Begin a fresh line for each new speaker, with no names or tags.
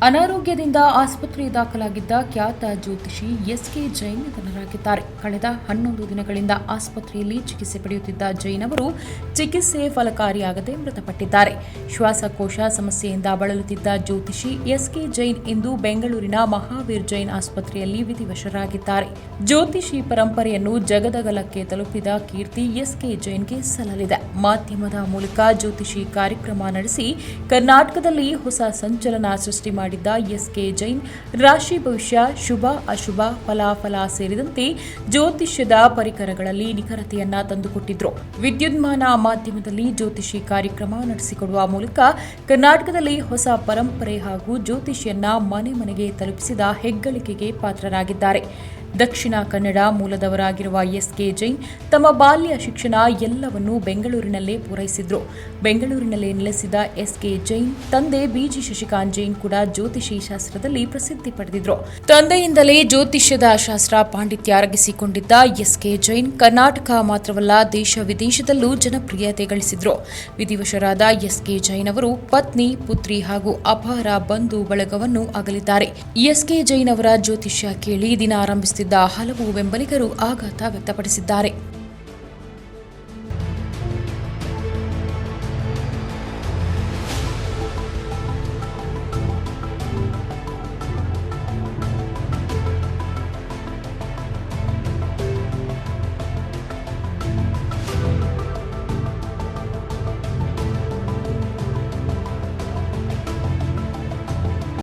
ಅನಾರೋಗ್ಯದಿಂದ ಆಸ್ಪತ್ರೆಗೆ ದಾಖಲಾಗಿದ್ದ ಖ್ಯಾತ ಜ್ಯೋತಿಷಿ ಎಸ್ಕೆ ಜೈನ್ ನಿಧನರಾಗಿದ್ದಾರೆ. ಕಳೆದ 11 ದಿನಗಳಿಂದ ಆಸ್ಪತ್ರೆಯಲ್ಲಿ ಚಿಕಿತ್ಸೆ ಪಡೆಯುತ್ತಿದ್ದ ಜೈನ್ ಅವರು ಚಿಕಿತ್ಸೆ ಫಲಕಾರಿಯಾಗದೆ ಮೃತಪಟ್ಟಿದ್ದಾರೆ. ಶ್ವಾಸಕೋಶ ಸಮಸ್ಯೆಯಿಂದ ಬಳಲುತ್ತಿದ್ದ ಜ್ಯೋತಿಷಿ ಎಸ್ಕೆ ಜೈನ್ ಇಂದು ಬೆಂಗಳೂರಿನ ಮಹಾವೀರ್ ಜೈನ್ ಆಸ್ಪತ್ರೆಯಲ್ಲಿ ವಿಧಿವಶರಾಗಿದ್ದಾರೆ. ಜ್ಯೋತಿಷಿ ಪರಂಪರೆಯನ್ನು ಜಗದಗಲಕ್ಕೆ ತಲುಪಿದ ಕೀರ್ತಿ ಎಸ್ಕೆ ಜೈನ್ಗೆ ಸಲ್ಲಲಿದೆ. ಮಾಧ್ಯಮದ ಮೂಲಕ ಜ್ಯೋತಿಷಿ ಕಾರ್ಯಕ್ರಮ ನಡೆಸಿ ಕರ್ನಾಟಕದಲ್ಲಿ ಹೊಸ ಸಂಚಲನ ಸೃಷ್ಟಿ ಮಾಡಿದ್ದ ಎಸ್ಕೆ ಜೈನ್ ರಾಶಿ ಭವಿಷ್ಯ, ಶುಭ ಅಶುಭ, ಫಲಾಫಲ ಸೇರಿದಂತೆ ಜ್ಯೋತಿಷ್ಯದ ಪರಿಕರಗಳಲ್ಲಿ ನಿಖರತೆಯನ್ನ ತಂದುಕೊಟ್ಟಿದ್ರು. ವಿದ್ಯುನ್ಮಾನ ಮಾಧ್ಯಮದಲ್ಲಿ ಜ್ಯೋತಿಷಿ ಕಾರ್ಯಕ್ರಮ ನಡೆಸಿಕೊಡುವ ಮೂಲಕ ಕರ್ನಾಟಕದಲ್ಲಿ ಹೊಸ ಪರಂಪರೆ ಹಾಗೂ ಜ್ಯೋತಿಷಿಯನ್ನ ಮನೆ ಮನೆಗೆ ತಲುಪಿಸಿದ ಹೆಗ್ಗಳಿಕೆಗೆ ಪಾತ್ರರಾಗಿದ್ದಾರೆ. ದಕ್ಷಿಣ ಕನ್ನಡ ಮೂಲದವರಾಗಿರುವ ಎಸ್ಕೆ ಜೈನ್ ತಮ್ಮ ಬಾಲ್ಯ ಶಿಕ್ಷಣ ಎಲ್ಲವನ್ನೂ ಬೆಂಗಳೂರಿನಲ್ಲೇ ಪೂರೈಸಿದ್ರು. ಬೆಂಗಳೂರಿನಲ್ಲೇ ನೆಲೆಸಿದ ಎಸ್ಕೆ ಜೈನ್ ತಂದೆ ಬಿಜಿ ಶಶಿಕಾಂತ್ ಜೈನ್ ಕೂಡ ಜ್ಯೋತಿಷಿ ಶಾಸ್ತ್ರದಲ್ಲಿ ಪ್ರಸಿದ್ಧಿ ಪಡೆದಿದ್ರು. ತಂದೆಯಿಂದಲೇ ಜ್ಯೋತಿಷ್ಯದ ಶಾಸ್ತ್ರ ಪಾಂಡಿತ್ಯ ಅರಗಿಸಿಕೊಂಡಿದ್ದ ಎಸ್ಕೆ ಜೈನ್ ಕರ್ನಾಟಕ ಮಾತ್ರವಲ್ಲ ದೇಶ ವಿದೇಶದಲ್ಲೂ ಜನಪ್ರಿಯತೆ ಗಳಿಸಿದ್ರು. ವಿಧಿವಶರಾದ ಎಸ್ಕೆ ಜೈನ್ ಅವರು ಪತ್ನಿ, ಪುತ್ರಿ ಹಾಗೂ ಅಪಾರ ಬಂಧು ಬಳಗವನ್ನು ಅಗಲಿದ್ದಾರೆ. ಎಸ್ಕೆ ಜೈನ್ ಅವರ ಜ್ಯೋತಿಷ್ಯ ಕೇಳಿ ದಿನ ಆರಂಭಿಸುತ್ತಿದ್ದ ಹಲವು ಬೆಂಬಲಿಗರು ಆಘಾತ ವ್ಯಕ್ತಪಡಿಸಿದ್ದಾರೆ.